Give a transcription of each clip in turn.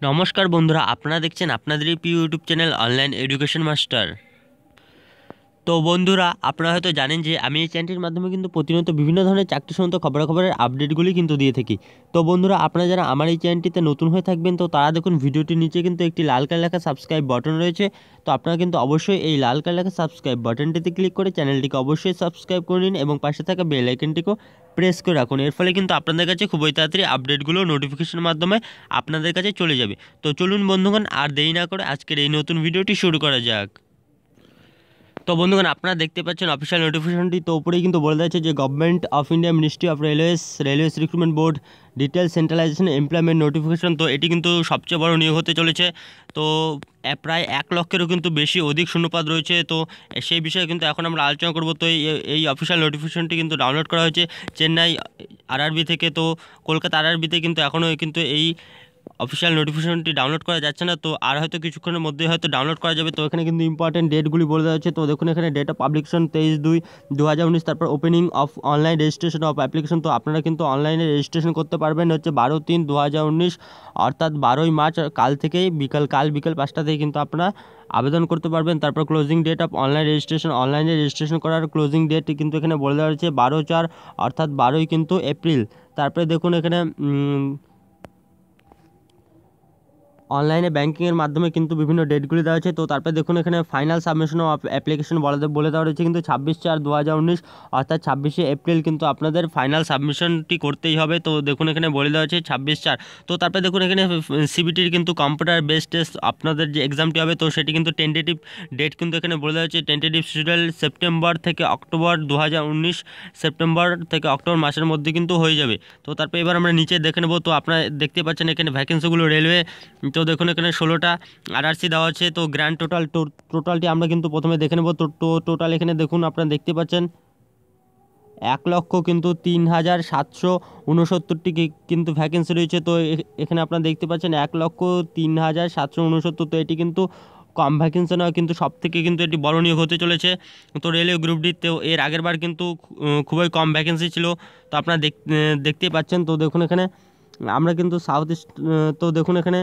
নমস্কার বন্ধুরা, আপনারা দেখছেন আপনাদেরই প্রিয় YouTube channel online education master. তো বন্ধুরা, আপনারা হয়তো জানেন যে আমি এই চ্যানেলটির মাধ্যমে কিন্তু প্রতিনিয়ত বিভিন্ন ধরনের চাকরি সংক্রান্ত খবরাখবরের আপডেটগুলি কিন্তু দিয়ে থাকি। তো বন্ধুরা, আপনারা যারা আমার এই চ্যানেলটিতে নতুন হয়ে থাকবেন, তো তারা দেখুন ভিডিওটির নিচে কিন্তু একটি লাল কালার লেখা সাবস্ক্রাইব বাটন রয়েছে। তো আপনারা কিন্তু অবশ্যই এই লাল কালার লেখা সাবস্ক্রাইব বাটনটিতে ক্লিক করে চ্যানেলটিকে অবশ্যই সাবস্ক্রাইব করে নিন এবং পাশে থাকা বেল আইকনটিকেও প্রেস করে রাখুন। এর ফলে কিন্তু আপনাদের কাছে খুবই তাড়াতাড়ি আপডেটগুলো নোটিফিকেশনের মাধ্যমে আপনাদের কাছে চলে যাবে। তো চলুন বন্ধুগণ, আর দেরি না করে আজকের এই নতুন ভিডিওটি শুরু করা যাক। তো বন্ধুগণ, আপনারা দেখতে পাচ্ছেন অফিসিয়াল নোটিফিকেশনটি, তো উপরেই কিন্তু বলে যাচ্ছে যে government of India ministry of railways recruitment board detail centralisation employment notification. তো এটি কিন্তু সবচেয়ে বড় নিয়োগ হতে চলেছে। তো প্রায় 1 লক্ষেরও কিন্তু বেশি অধিক শূন্যপদ রয়েছে। তো সেই বিষয়ে কিন্তু এখন আমরা আলোচনা করব। তো এই অফিসিয়াল নোটিফিকেশনটি কিন্তু ডাউনলোড করা হয়েছে চেন্নাই আরআরবি থেকে। তো কলকাতা আরআরবিতে কিন্তু এখনও কিন্তু এই অফিসিয়াল নোটিফিকেশনটি ডাউনলোড করা যাচ্ছে না। তো আর হয়তো কিছুক্ষণের মধ্যে হয়তো ডাউনলোড করা যাবে। তো এখানে কিন্তু ইম্পর্টেন্ট ডেটগুলি বলে দেওয়া হচ্ছে। তো দেখুন এখানে ডেট অফ পাবলিকেশন 23/2/2019, তারপর opening of online registration of application. তো আপনারা কিন্তু অনলাইনে রেজিস্ট্রেশন করতে পারবেন হচ্ছে 12/3/2019, অর্থাৎ 12ই মার্চ কাল থেকেই কাল বিকেল 5টা থেকে কিন্তু আপনারা আবেদন করতে পারবেন। তারপর closing date of online registration, অনলাইনে রেজিস্ট্রেশন করার ক্লোজিং ডেট কিন্তু এখানে বলে দেওয়া হয়েছে 12/4, অর্থাৎ 12ই কিন্তু এপ্রিল। তারপরে দেখুন এখানে অনলাইনে ব্যাঙ্কিংয়ের মাধ্যমে কিন্তু বিভিন্ন ডেটগুলি দেওয়া হয়েছে। তো তারপরে দেখুন এখানে ফাইনাল সাবমিশন অফ অ্যাপ্লিকেশন বলে দেওয়া রয়েছে কিন্তু 26/4/2019, অর্থাৎ 26শে এপ্রিল কিন্তু আপনাদের ফাইনাল সাবমিশনটি করতেই হবে। তো দেখুন এখানে বলে দেওয়া হয়েছে 26/4। তো তারপরে দেখুন এখানে সিবিটির কিন্তু কম্পিউটার বেসড টেস্ট আপনাদের যে এক্সামটি হবে, তো সেটি কিন্তু টেন্টেটিভ ডেট কিন্তু এখানে বলে দেওয়া হয়েছে টেন্টেটিভ শিডিউল সেপ্টেম্বর থেকে অক্টোবর 2019, সেপ্টেম্বর থেকে অক্টোবর মাসের মধ্যে কিন্তু হয়ে যাবে। তো তারপরে এবার আমরা নিচে দেখে নেব। তো আপনারা দেখতে পাচ্ছেন এখানে ভ্যাকেন্সিগুলো রেলওয়ে। তো দেখুন এখানে 16টা আরআরসি দেওয়া আছে। তো গ্র্যান্ড টোটালটি আমরা কিন্তু প্রথমে দেখে নেব। তো টোটাল এখানে দেখুন আপনারা দেখতে পাচ্ছেন 1,লক্ষ কিন্তু 3,769টি কিন্তু ভ্যাকেন্সি রয়েছে। তো এখানে আপনারা দেখতে পাচ্ছেন 1,03,769। তো এটি কিন্তু কম ভ্যাকেন্সি নয়, কিন্তু সব থেকে কিন্তু এটি বড় নিয়োগ হতে চলেছে। তো রেলওয়ে গ্রুপ ডিতেও এর আগের বার কিন্তু খুবই কম ভ্যাকেন্সি ছিল। তো আপনারা দেখতেই পাচ্ছেন। তো দেখুন এখানে আমরা কিন্তু সাউথ ইস্ট, তো দেখুন এখানে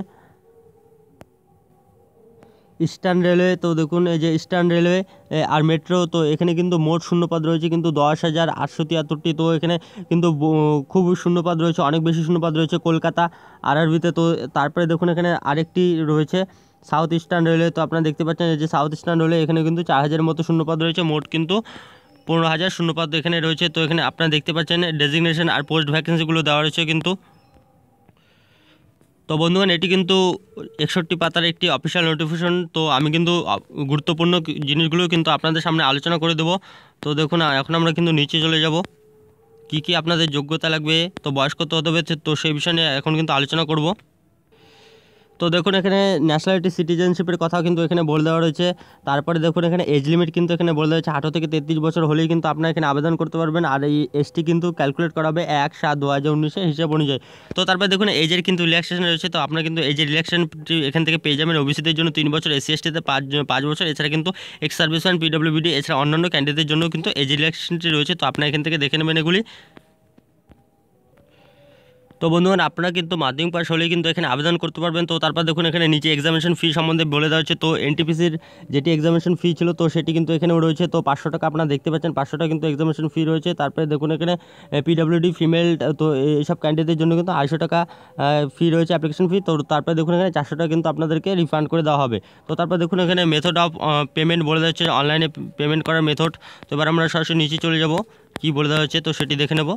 ইস্টার্ন রেলওয়ে। তো দেখুন এই যে ইস্টার্ন রেলওয়ে আর মেট্রো, তো এখানে কিন্তু মোট শূন্যপদ রয়েছে কিন্তু 10,873টি। তো এখানে কিন্তু খুব শূন্যপদ রয়েছে, অনেক বেশি শূন্যপদ রয়েছে কলকাতা আরআরবিতে। তো তারপরে দেখুন এখানে আরেকটি রয়েছে সাউথ ইস্টার্ন রেলওয়ে। তো আপনারা দেখতে পাচ্ছেন এই যে সাউথ ইস্টার্ন রেলওয়ে, এখানে কিন্তু 4,000-এর মতো শূন্যপদ রয়েছে, মোট কিন্তু 15,000 শূন্যপদ এখানে রয়েছে। তো এখানে আপনারা দেখতে পাচ্ছেন ডেজিগনেশন আর পোস্ট ভ্যাকেন্সিগুলো দেওয়া রয়েছে কিন্তু। তো বন্ধুগণ, এটি কিন্তু 61 পাতার একটি অফিসিয়াল নোটিফিকেশন। তো আমি কিন্তু গুরুত্বপূর্ণ জিনিসগুলো কিন্তু আপনাদের সামনে আলোচনা করে দেবো। তো দেখুন এখন আমরা কিন্তু নিচে চলে যাব। কি কি আপনাদের যোগ্যতা লাগবে, তো বয়স কত হতে হবে, তো সেই বিষয় নিয়ে এখন কিন্তু আলোচনা করব। তো দেখুন এখানে ন্যাশনালিটি সিটিজেনশিপের কথাও কিন্তু এখানে বলে দেওয়া রয়েছে। তারপরে দেখুন এখানে এজ লিমিট কিন্তু এখানে বলে দেওয়া হয়েছে 18 থেকে 33 বছর হলেই কিন্তু আপনারা এখানে আবেদন করতে পারবেন। আর এই এসটি কিন্তু ক্যালকুলেট করা হবে 1/7/2019 হিসাব অনুযায়ী। তো তারপরে দেখুন এজের কিন্তু রিল্যাক্সেশন রয়েছে। তো আপনারা কিন্তু এজের রিল্যাক্সেশনটি এখান থেকে পেয়ে যাবেন। ওবিসিদের জন্য 3 বছর, SC/STতে 5 বছর, এছাড়া কিন্তু এক্স সার্ভিসম্যান, PWBD, এছাড়া অন্যান্য ক্যান্ডিডেটদের জন্য কিন্তু এজ রিল্যাক্সেশনটি রয়েছে। তো আপনারা এখান থেকে দেখে নেবেন এগুলি। তো বন্ধুগণ, আপনারা কিন্তু মাধ্যমিক পাস হলেই কিন্তু এখানে আবেদন করতে পারবেন। তো তারপর দেখুন এখানে নিচে এক্সামিনেশন ফি সম্বন্ধে বলে দেওয়া হচ্ছে। তো এনটিপিসির যেটি এক্সামিনেশন ফি ছিল, তো সেটি কিন্তু এখানেও রয়েছে। তো 500 টাকা আপনারা দেখতে পাচ্ছেন, 500 টাকা কিন্তু এক্সামিনেশন ফি রয়েছে। তারপরে দেখুন এখানে PWD ফিমেল, তো এইসব ক্যান্ডিডেটদের জন্য কিন্তু 250 টাকা ফি রয়েছে, অ্যাপ্লিকেশন ফি। তো তারপরে দেখুন এখানে 400 টাকা কিন্তু আপনাদেরকে রিফান্ড করে দেওয়া হবে। তো তারপর দেখুন এখানে মেথড অফ পেমেন্ট বলে দেওয়া হচ্ছে, অনলাইনে পেমেন্ট করার মেথড। তো এবার আমরা সরাসরি নিচে চলে যাব, কী বলে দেওয়া হচ্ছে তো সেটি দেখে নেব।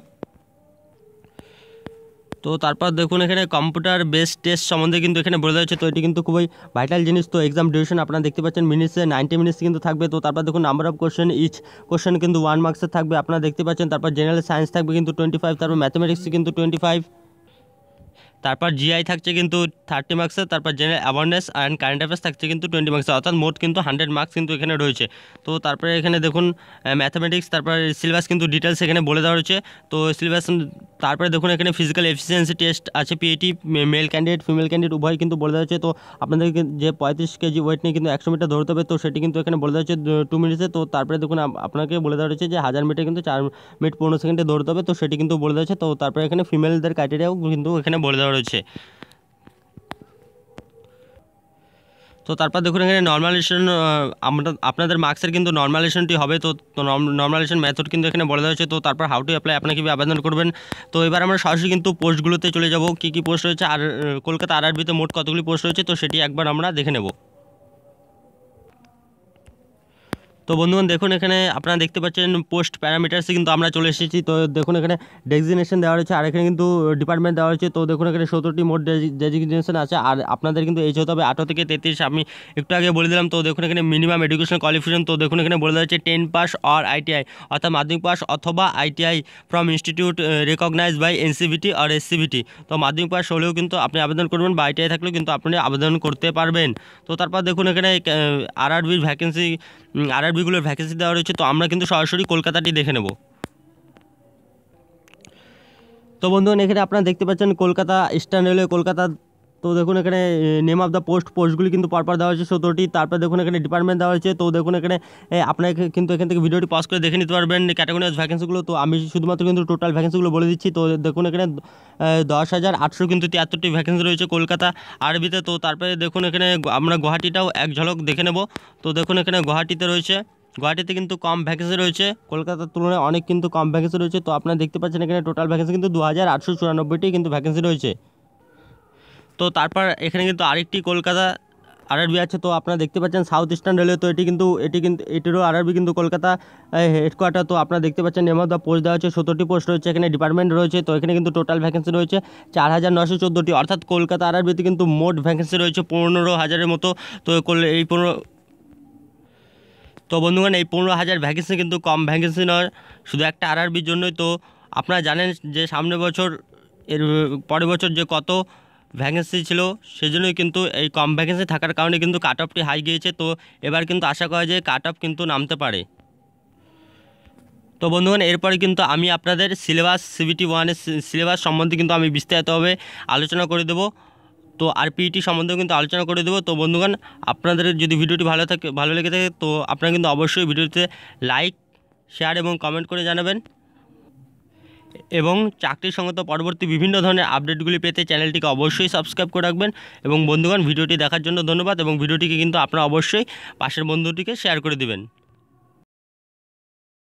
তো তারপর দেখুন এখানে কম্পিউটার বেসড টেস্ট সম্বন্ধে কিন্তু এখানে বলে দেওয়া হচ্ছে। তো এটি কিন্তু খুবই ভাইটাল জিনিস। তো এক্সাম ডিউরেশন আপনারা দেখতে পাচ্ছেন মিনিটসে 90 মিনিটস কিন্তু থাকবে। তো তারপর দেখুন number of question, each question কিন্তু 1 মার্কসের থাকবে, আপনারা দেখতে পাচ্ছেন। তারপর জেনারেল সায়েন্স থাকবে কিন্তু 25, তারপর ম্যাথমেটিক্স কিন্তু 25, তারপর জিআই থাকছে কিন্তু 30 মার্কসের, তারপর general awareness and current affairs থাকছে কিন্তু 20 মার্কসের, অর্থাৎ মোট কিন্তু 100 মার্কস কিন্তু এখানে রয়েছে। তো তারপরে এখানে দেখুন ম্যাথামেটিক্স, তারপর সিলেবাস কিন্তু ডিটেলস এখানে বলে দেওয়া রয়েছে। তো সিলেবাস, তারপরে দেখুন এখানে ফিজিক্যাল এফিসিয়েন্সি টেস্ট আছে, PAT, male candidate female candidate উভয় কিন্তু বলে দেওয়া হচ্ছে। তো আপনাদেরকে যে 35 কেজি ওয়েট নিয়ে কিন্তু 100 মিটার দৌড়তে হবে, তো সেটি কিন্তু এখানে বলে দেওয়া হচ্ছে 2 মিনিটসে। তো তারপরে দেখুন আপনাকে বলে দেওয়া হচ্ছে যে 1000 মিটার কিন্তু 4 মিনিট 15 সেকেন্ডে দৌড়তে হবে, তো সেটি কিন্তু বলে দেওয়া হচ্ছে। তো তারপরে এখানে ফিমেলদের ক্রাইটেরিয়াও কিন্তু এখানে বলে দেওয়া রয়েছে। তো তারপর দেখুন এখানে নর্মালাইজেশন আপনাদের মার্কসের কিন্তু নর্মালাইজেশনটি হবে। তো নর্মালাইজেশন মেথড কিন্তু এখানে বলে দেওয়া হয়েছে। তো তারপর হাউ টু অ্যাপ্লাই আপনারা কীভাবে আবেদন করবেন। তো এবার আমরা সরাসরি কিন্তু পোস্টগুলোতে চলে যাব, কী কী পোস্ট রয়েছে আর কলকাতা আরআরবিতে মোট কতগুলি পোস্ট রয়েছে তো সেটি একবার আমরা দেখে নেব। তো বন্ধুগণ দেখুন এখানে আপনারা দেখতে পাচ্ছেন পোস্ট প্যারামিটার্সে কিন্তু আমরা চলে এসেছি। তো দেখুন এখানে ডেজিগনেশন দেওয়া রয়েছে আর এখানে কিন্তু ডিপার্টমেন্ট দেওয়া রয়েছে। তো দেখুন এখানে 17টি মোট ডেজিগনেশন আছে আর আপনাদের কিন্তু এজ হতে হবে 18 থেকে 33। আমি একটু আগে বলে দিলাম। তো দেখুন এখানে মিনিমাম এডুকেশন কোয়ালিফিকেশন, তো দেখুন এখানে বলে দেওয়া হচ্ছে 10 পাস অর আইটিআই, অর্থাৎ মাধ্যমিক পাস অথবা ITI from institute recognise by NCVT আর এসসিভিটি। তো মাধ্যমিক পাস হলেও কিন্তু আপনি আবেদন করবেন বা আইটিআই থাকলেও কিন্তু আপনি আবেদন করতে পারবেন। তো তারপর দেখুন এখানে আরআরবির ভ্যাকেন্সি, আরআরবিগুলোর ভ্যাকেন্সি দেওয়া রয়েছে। তো আমরা কিন্তু সরাসরি কলকাতাটি দেখে নেব। তো বন্ধুগণ এখানে আপনারা দেখতে পাচ্ছেন কলকাতা ইস্টার্ন রেলওয়ে কলকাতা। তো দেখুন এখানে নেম অফ দ্য পোস্টগুলি কিন্তু পরপর দেওয়া হয়েছে 17টি। তারপর দেখুন এখানে ডিপার্টমেন্ট দেওয়া হয়েছে। তো দেখুন এখানে আপনাকে কিন্তু এখান থেকে ভিডিওটি পজ করে দেখে নিতে পারবেন ক্যাটাগরি ভ্যাকেন্সিগুলো। তো আমি শুধুমাত্র কিন্তু টোটাল ভ্যাকেন্সিগুলো বলে দিচ্ছি। তো দেখুন এখানে 10,800 কিন্তু 73টি ভ্যাকেন্সি রয়েছে কলকাতা আরবিতে। তো তারপরে দেখুন এখানে আমরা গুয়াহাটিটাও এক ঝলক দেখে নেব। তো দেখুন এখানে গুয়াহাটিতে রয়েছে, গুয়াহাটিতে কিন্তু কম ভ্যাকেন্সি রয়েছে, কলকাতার তুলনায় অনেক কিন্তু কম ভ্যাকেন্সি রয়েছে। তো আপনারা দেখতে পাচ্ছেন এখানে টোটাল ভ্যাকেন্সি কিন্তু 2,894টি কিন্তু ভ্যাকেন্সি রয়েছে। তো তারপর এখানে কিন্তু আরেকটি কলকাতা আরআরবি আছে। তো আপনারা দেখতে পাচ্ছেন সাউথ ইস্টার্ন রেলওয়ে। তো এটিরও আরআরবি কিন্তু কলকাতা হেডকোয়ার্টার। তো আপনারা দেখতে পাচ্ছেন নেম অফ দ্য পোস্ট দেওয়া হচ্ছে, 17টি পোস্ট রয়েছে, এখানে ডিপার্টমেন্ট রয়েছে। তো এখানে কিন্তু টোটাল ভ্যাকেন্সি রয়েছে 4,914টি, অর্থাৎ কলকাতা আরআরবিতে কিন্তু মোট ভ্যাকেন্সি রয়েছে 15,000-এর মতো। তো এই তো বন্ধুগণ এই 15,000 ভ্যাকেন্সি কিন্তু কম ভ্যাকেন্সি নয়, শুধু একটা আরআরবির জন্যই। তো আপনারা জানেন যে সামনের বছর এর পরের বছর যে কত ভ্যাকেন্সি ছিল, সেজন্যই কিন্তু এই কম ভ্যাকেন্সি থাকার কারণে কিন্তু কাট অফটি হাই গিয়েছে। তো এবার কিন্তু আশা করা যায় কাট অফ কিন্তু নামতে পারে। তো বন্ধুগণ এরপরে কিন্তু আমি আপনাদের সিলেবাস CBT 1-এর সিলেবাস সম্বন্ধে কিন্তু আমি বিস্তারিতভাবে আলোচনা করে দেবো। তো আর পিইটি সম্বন্ধেও কিন্তু আলোচনা করে দেবো। তো বন্ধুগণ আপনাদের যদি ভিডিওটি ভালো লেগে থাকে তো আপনারা কিন্তু অবশ্যই ভিডিওতে লাইক, শেয়ার এবং কমেন্ট করে জানাবেন এবং চাকরির সংক্রান্ত পরবর্তী বিভিন্ন ধরনের আপডেটগুলি পেতে চ্যানেলটিকে অবশ্যই সাবস্ক্রাইব করে রাখবেন। এবং বন্ধুগণ ভিডিওটি দেখার জন্য ধন্যবাদ এবং ভিডিওটিকে কিন্তু আপনারা অবশ্যই পাশের বন্ধুটিকে শেয়ার করে দিবেন।